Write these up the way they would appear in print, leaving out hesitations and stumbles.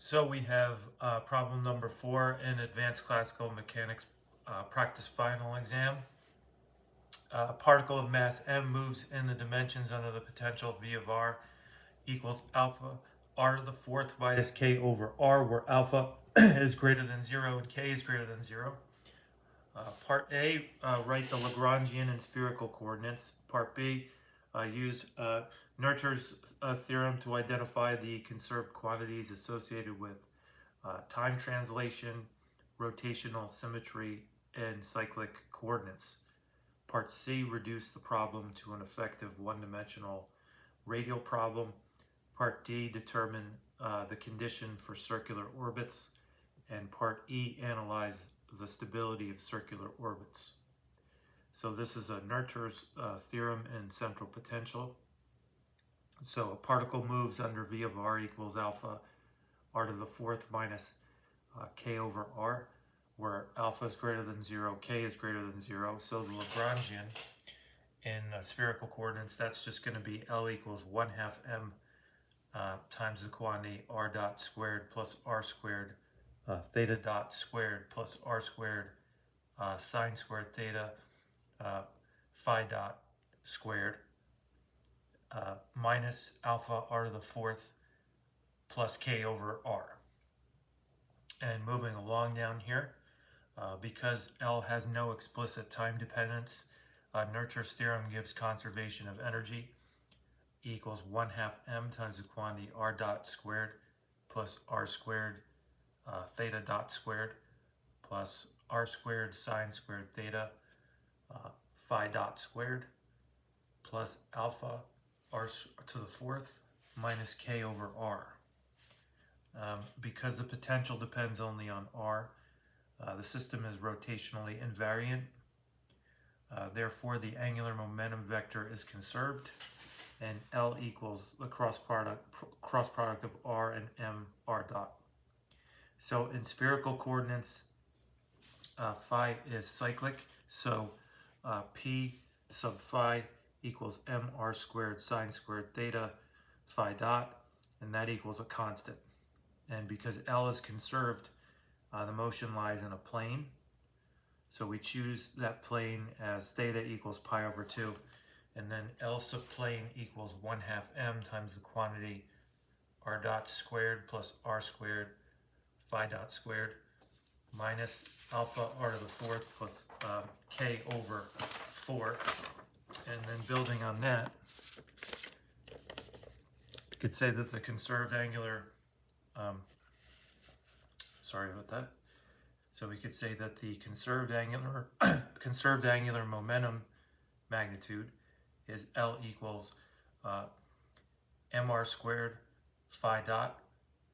So we have problem number 4 in Advanced Classical Mechanics Practice Final Exam. Particle of mass m moves in the dimensions under the potential V of r equals alpha r to the fourth minus k over r, where alpha is greater than 0 and k is greater than 0. Part A, write the Lagrangian and spherical coordinates. Part B, use Noether's theorem to identify the conserved quantities associated with time translation, rotational symmetry, and cyclic coordinates. Part C, reduce the problem to an effective one-dimensional radial problem. Part D, determine the condition for circular orbits. And Part E, analyze the stability of circular orbits. So this is a Noether's theorem in central potential. So a particle moves under V of r equals alpha r to the fourth minus k over r, where alpha is greater than 0, k is greater than 0. So the Lagrangian in spherical coordinates, that's just going to be L equals 1/2 m times the quantity r dot squared plus r squared theta dot squared plus r squared sine squared theta phi dot squared minus alpha r to the fourth plus k over r. And moving along down here, because L has no explicit time dependence, Noether's theorem gives conservation of energy equals 1/2 m times the quantity r dot squared plus r squared theta dot squared plus r squared sine squared theta phi dot squared plus alpha r to the fourth minus k over r. Because the potential depends only on r, the system is rotationally invariant. Therefore, the angular momentum vector is conserved, and L equals the cross product of r and m r dot. So in spherical coordinates, phi is cyclic, so p sub phi equals mr squared sine squared theta phi dot, and that equals a constant. And because L is conserved, the motion lies in a plane. So we choose that plane as theta equals pi over 2. And then L subplane equals 1/2 m times the quantity r dot squared plus r squared phi dot squared minus alpha r to the fourth plus k over 4. And then building on that, you could say that the conserved angular sorry about that. So we could say that the conserved angular momentum magnitude is L equals mr squared phi dot.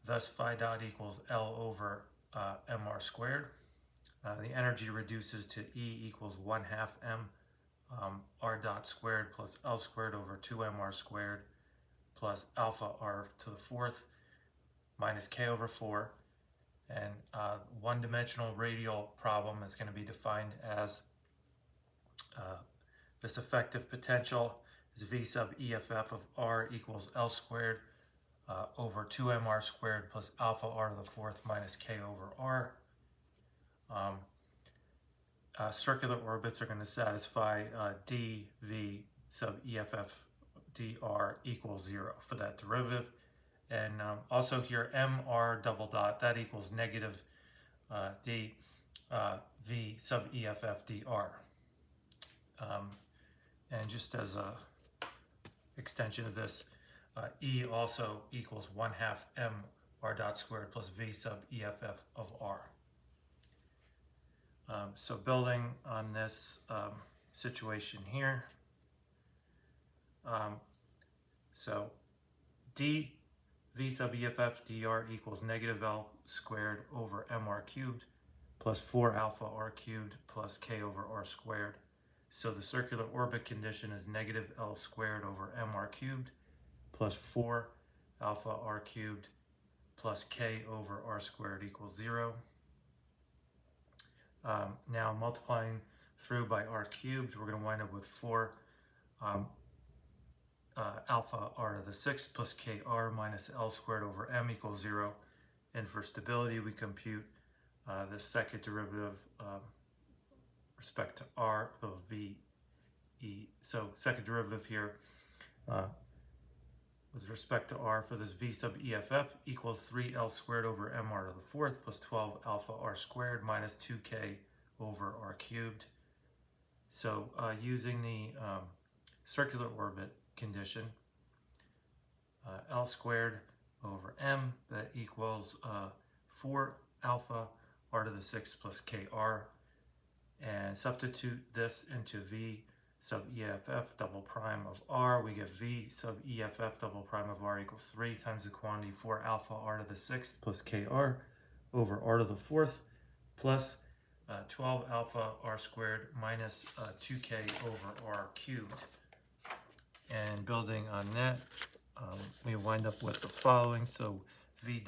Thus, phi dot equals L over mr squared. The energy reduces to E equals 1/2 m r dot squared plus L squared over 2mr squared plus alpha r to the fourth minus k over 4. And one-dimensional radial problem is going to be defined as this effective potential is V sub EFF of r equals L squared over 2mr squared plus alpha r to the fourth minus k over r. Circular orbits are going to satisfy dV sub EFF dr equals 0 for that derivative. And also here, mr double dot, that equals negative d v sub EFF dr. And just as a extension of this, E also equals 1/2 m r dot squared plus v sub EFF of r. So building on this situation here, so d V sub EFF dr equals negative L squared over mr cubed plus 4 alpha r cubed plus k over r squared. So the circular orbit condition is negative L squared over mr cubed plus 4 alpha r cubed plus k over r squared equals 0. Now multiplying through by r cubed, we're going to wind up with 4 alpha r to the 6th plus kr minus L squared over m equals 0. And for stability, we compute the second derivative respect to r of v e. So second derivative here with respect to r for this v sub EFF equals 3l squared over mr to the fourth plus 12 alpha r squared minus 2k over r cubed. So using the circular orbit condition, L squared over M, that equals 4 alpha r to the 6th plus kr, and substitute this into V sub EFF double prime of r. We get V sub EFF double prime of r equals 3 times the quantity 4 alpha r to the 6th plus kr over r to the 4th plus 12 alpha r squared minus 2k over r cubed. And building on that, we wind up with the following. So V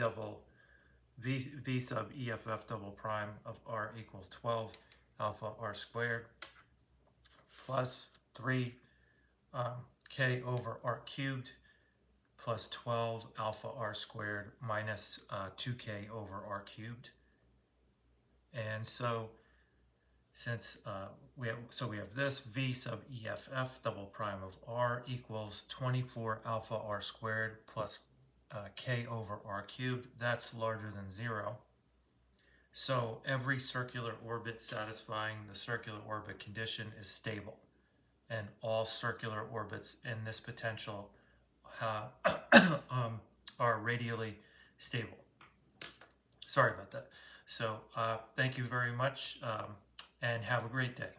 sub EFF double prime of r equals 12 alpha r squared plus 3 k over r cubed plus 12 alpha r squared minus 2k over r cubed. And so since we have this V sub EFF double prime of r equals 24 alpha r squared plus k over r cubed, that's larger than 0. So every circular orbit satisfying the circular orbit condition is stable, and all circular orbits in this potential are radially stable. Sorry about that. So thank you very much, and have a great day.